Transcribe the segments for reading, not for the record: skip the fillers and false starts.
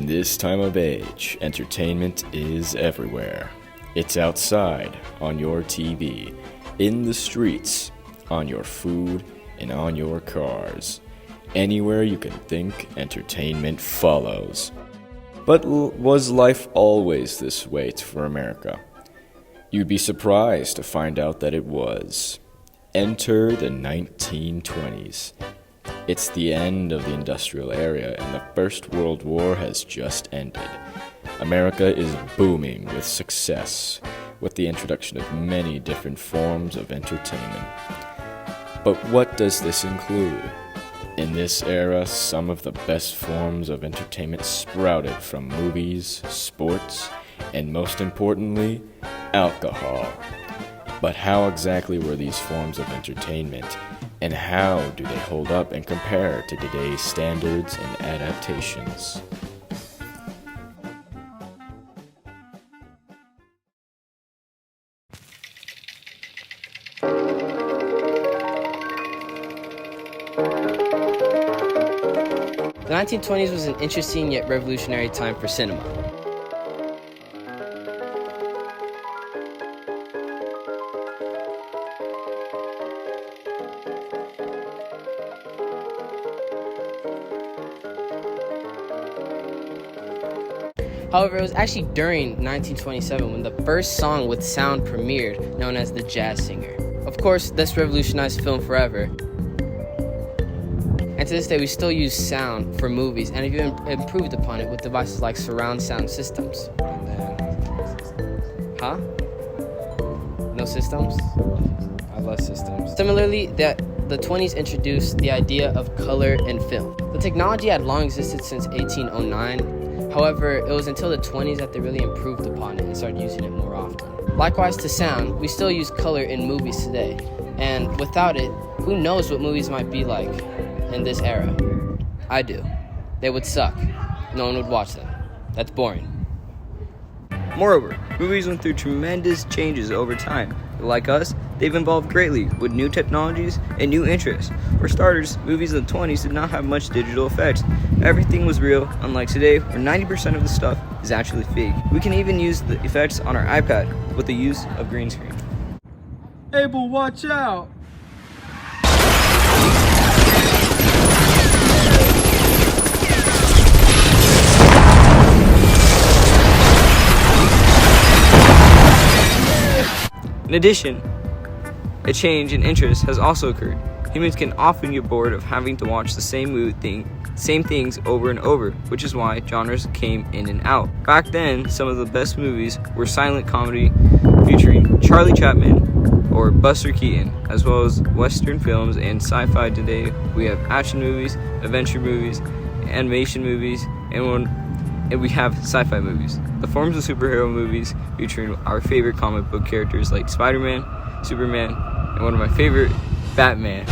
this time of age, entertainment is everywhere. It's outside, on your TV, in the streets, on your food, and on your cars. Anywhere you can think, entertainment follows. But was life always this way for America? You'd be surprised to find out that it was. Enter the 1920s. It's the end of the industrial era and the First World War has just ended. America is booming with success, with the introduction of many different forms of entertainment. But what does this include? In this era, some of the best forms of entertainment sprouted from movies, sports, and most importantly, alcohol. But how exactly were these forms of entertainment, and how do they hold up and compare to today's standards and adaptations? The 1920s was an interesting yet revolutionary time for cinema. However, it was actually during 1927 when the first song with sound premiered, known as The Jazz Singer. Of course, this revolutionized film forever. And to this day, we still use sound for movies and have even improved upon it with devices like surround sound systems. Huh? No systems? I love systems. Similarly, the 20s introduced the idea of color in film. The technology had long existed since 1809. However, it was until the 20s that they really improved upon it and started using it more often. Likewise to sound, we still use color in movies today. And without it, who knows what movies might be like in this era? I do. They would suck. No one would watch them. That's boring. Moreover, movies went through tremendous changes over time. Like us, they've evolved greatly with new technologies and new interests. For starters, movies in the 20s did not have much digital effects. Everything was real, unlike today where 90% of the stuff is actually fake. We can even use the effects on our iPad with the use of green screen. Abel, watch out! In addition, a change in interest has also occurred. Humans can often get bored of having to watch the same things over and over, which is why genres came in and out. Back then, some of the best movies were silent comedy featuring Charlie Chaplin or Buster Keaton, as well as Western films and sci-fi. Today, we have action movies, adventure movies, animation movies, and we have sci-fi movies. The forms of superhero movies featuring our favorite comic book characters like Spider-Man, Superman, and one of my favorite, Batman.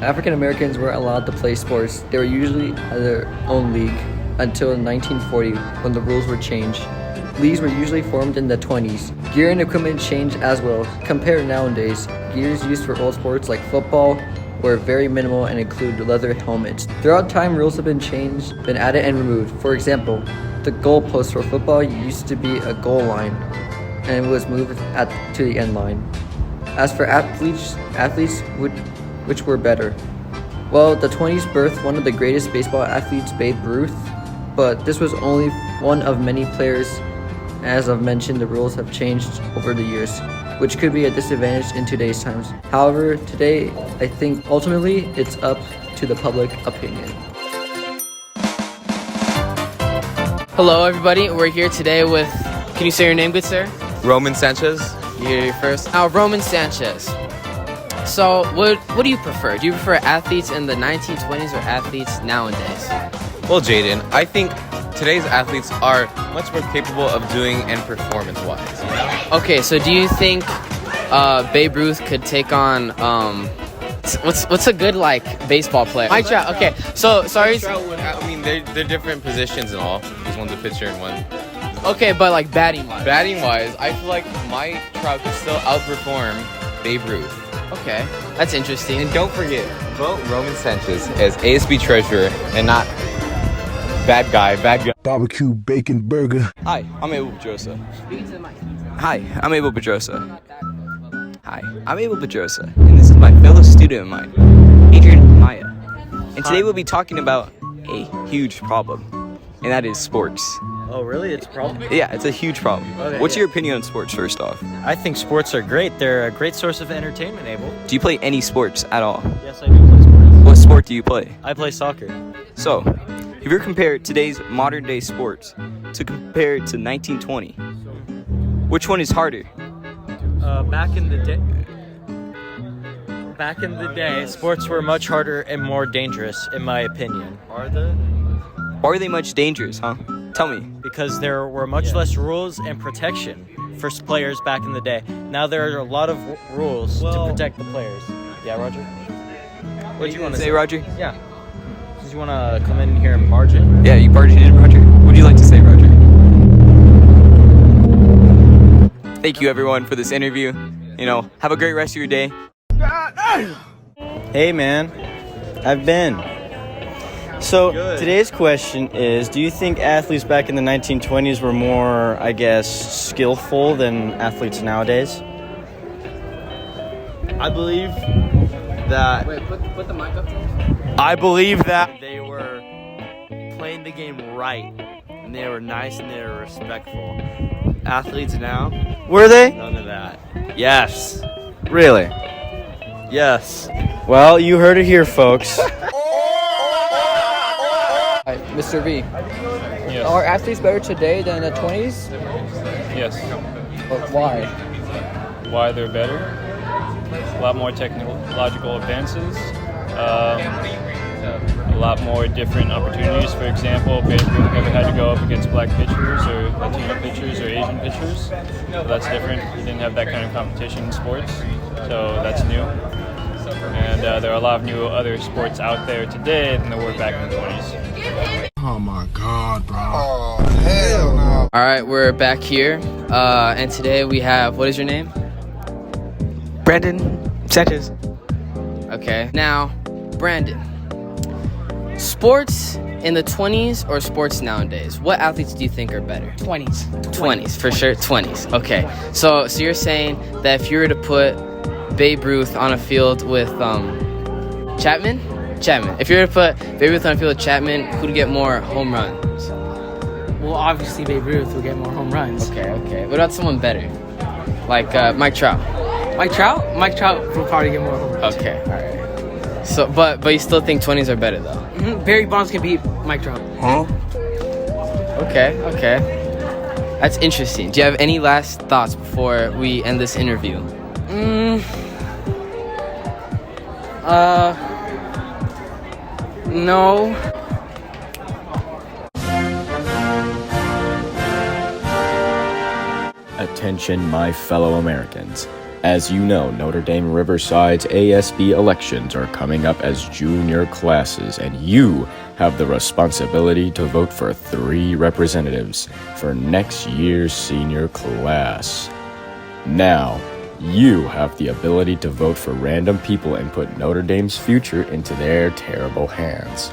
African Americans weren't allowed to play sports. They were usually at their own league until 1940 when the rules were changed. Leagues were usually formed in the 20s. Gear and equipment changed as well. Compared to nowadays, gears used for old sports like football were very minimal and include leather helmets. Throughout time, rules have been changed, been added and removed. For example, the goalpost for football used to be a goal line and it was moved to the end line. As for athletes which were better? Well, the 20s birthed one of the greatest baseball athletes, Babe Ruth, but this was only one of many players. As I've mentioned, the rules have changed over the years, which could be a disadvantage in today's times. However, today, I think ultimately it's up to the public opinion. Hello, everybody. We're here today with, can you say your name, good sir? Roman Sanchez. You hear it first. Now, Roman Sanchez. So, what do you prefer? Do you prefer athletes in the 1920s or athletes nowadays? Well, Jaden, I think today's athletes are much more capable of doing and performance-wise. Okay, so do you think Babe Ruth could take on What's a good like baseball player? Mike Trout. Okay, so sorry. I mean, they're different positions and all. Because one's a pitcher and one. Okay, but like batting wise. Batting wise, I feel like Mike Trout could still outperform Babe Ruth. Okay, that's interesting. And don't forget, vote Roman Sanchez as ASB treasurer and not bad guy. Barbecue bacon burger. Hi, I'm Abel Pedrosa. Hi, I'm Abel Pedrosa. Hi, I'm Abel Pedrosa, and this is my fellow student of mine, Adrian Maya. And today we'll be talking about a huge problem, and that is sports. Oh, really? It's a problem? Yeah, it's a huge problem. Okay, What's your opinion on sports, first off? I think sports are great. They're a great source of entertainment, Abel. Do you play any sports at all? Yes, I do play sports. What sport do you play? I play soccer. So, if you compare today's modern day sports to compare it to 1920, which one is harder? Back in the day, sports were much harder and more dangerous, in my opinion. Are they much dangerous, huh? Tell me. Because there were much less rules and protection for players back in the day. Now there are a lot of rules to protect the players. Yeah, Roger? What do you want to say, Roger? Yeah. Did you want to come in here and barge in? Yeah, you barged in, Roger. What would you like to say, Roger? Thank you, everyone, for this interview. Have a great rest of your day. Hey, man. I've been. So, today's question is, do you think athletes back in the 1920s were more, I guess, skillful than athletes nowadays? I believe that... Wait, put the mic up there. I believe that they were playing the game right, and they were nice and they were respectful. Athletes now, Were they? none of that. Yes. Really? Yes. Well, you heard it here, folks. Mr. V. Are athletes better today than the 20s? Yes. But why? Why they're better? A lot more technological advances. A lot more different opportunities. For example, Babe Ruth never had to go up against black pitchers or Latino pitchers or Asian pitchers. So that's different. You didn't have that kind of competition in sports. So that's new. And there are a lot of new other sports out there today than there were back in the 20s. Oh my God, bro. Oh, hell no. All right, we're back here, and today we have. What is your name? Brandon Sanchez. Okay. Now, Brandon. Sports in the 20s or sports nowadays? What athletes do you think are better? 20s. 20s, for sure. 20s. Okay. So you're saying that if you were to put Babe Ruth on a field with Chapman. If you were to put Babe Ruth on a field with Chapman, who'd get more home runs? Well, obviously Babe Ruth will get more home runs. Okay. What about someone better? Like Mike Trout. Mike Trout? Mike Trout will probably get more home runs. Okay, all right. So, but you still think 20s are better though? Mm-hmm. Barry Bonds can beat Mike Trout. Huh? Okay. That's interesting. Do you have any last thoughts before we end this interview? No. Attention, my fellow Americans. As you know, Notre Dame Riverside's ASB elections are coming up as junior classes, and you have the responsibility to vote for 3 representatives for next year's senior class. Now, you have the ability to vote for random people and put Notre Dame's future into their terrible hands.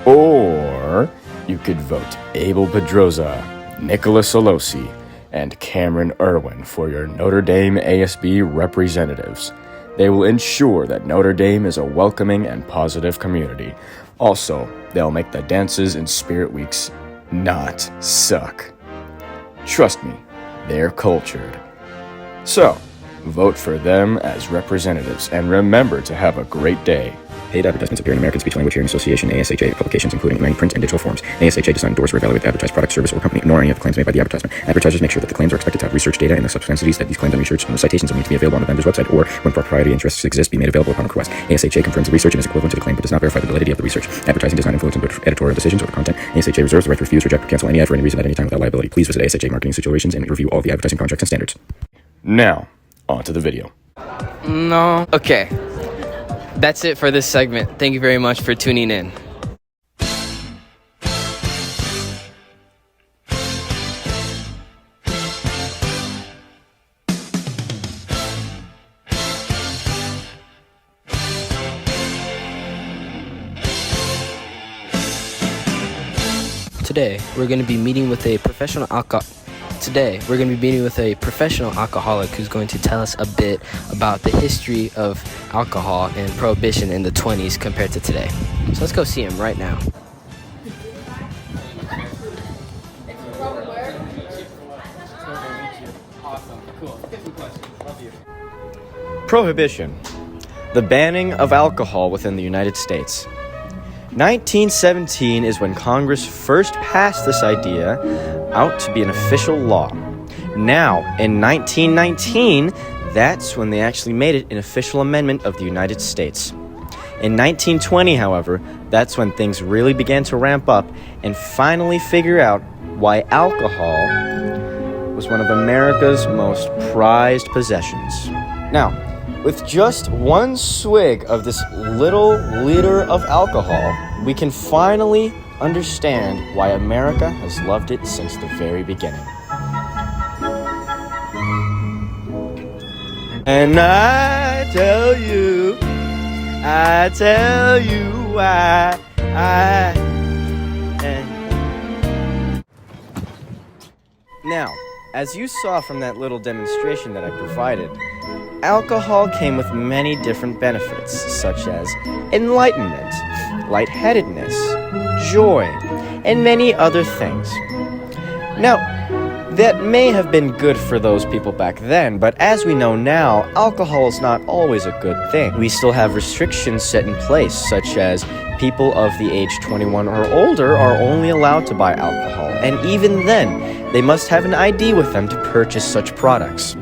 Or you could vote Abel Pedrosa, Nicholas Olosi, and Cameron Irwin for your Notre Dame ASB representatives. They will ensure that Notre Dame is a welcoming and positive community. Also, they'll make the dances and spirit weeks not suck. Trust me, they're cultured. So, vote for them as representatives, and remember to have a great day. Paid advertisements appear in American Speech Language Hearing Association (ASHA) publications, including many print and digital forms. ASHA does not endorse or evaluate the advertised product, service, or company, nor any of the claims made by the advertisement. Advertisers make sure that the claims are expected to have research data and the substantities that these claims are researched, and the citations will need to be available on the vendor's website, or when proprietary interests exist, be made available upon request. ASHA confirms the research and is equivalent to the claim, but does not verify the validity of the research. Advertising does not influence editorial decisions or the content. ASHA reserves the right to refuse, reject, or cancel any ad for any reason at any time without liability. Please visit ASHA Marketing Situations and review all the advertising contracts and standards. Now, on to the video. No. Okay. That's it for this segment. Thank you very much for tuning in. Today, we're going to be meeting with a professional alcoholic who's going to tell us a bit about the history of alcohol and prohibition in the 20s compared to today. So let's go see him right now. Prohibition. The banning of alcohol within the United States. 1917 is when Congress first passed this idea out to be an official law. Now, in 1919, that's when they actually made it an official amendment of the United States. In 1920, however, that's when things really began to ramp up and finally figure out why alcohol was one of America's most prized possessions. Now, with just one swig of this little liter of alcohol, we can finally understand why America has loved it since the very beginning. And I tell you why Now, as you saw from that little demonstration that I provided, alcohol came with many different benefits, such as enlightenment, lightheadedness, joy, and many other things. Now, that may have been good for those people back then, but as we know now, alcohol is not always a good thing. We still have restrictions set in place, such as people of the age 21 or older are only allowed to buy alcohol, and even then, they must have an ID with them to purchase such products.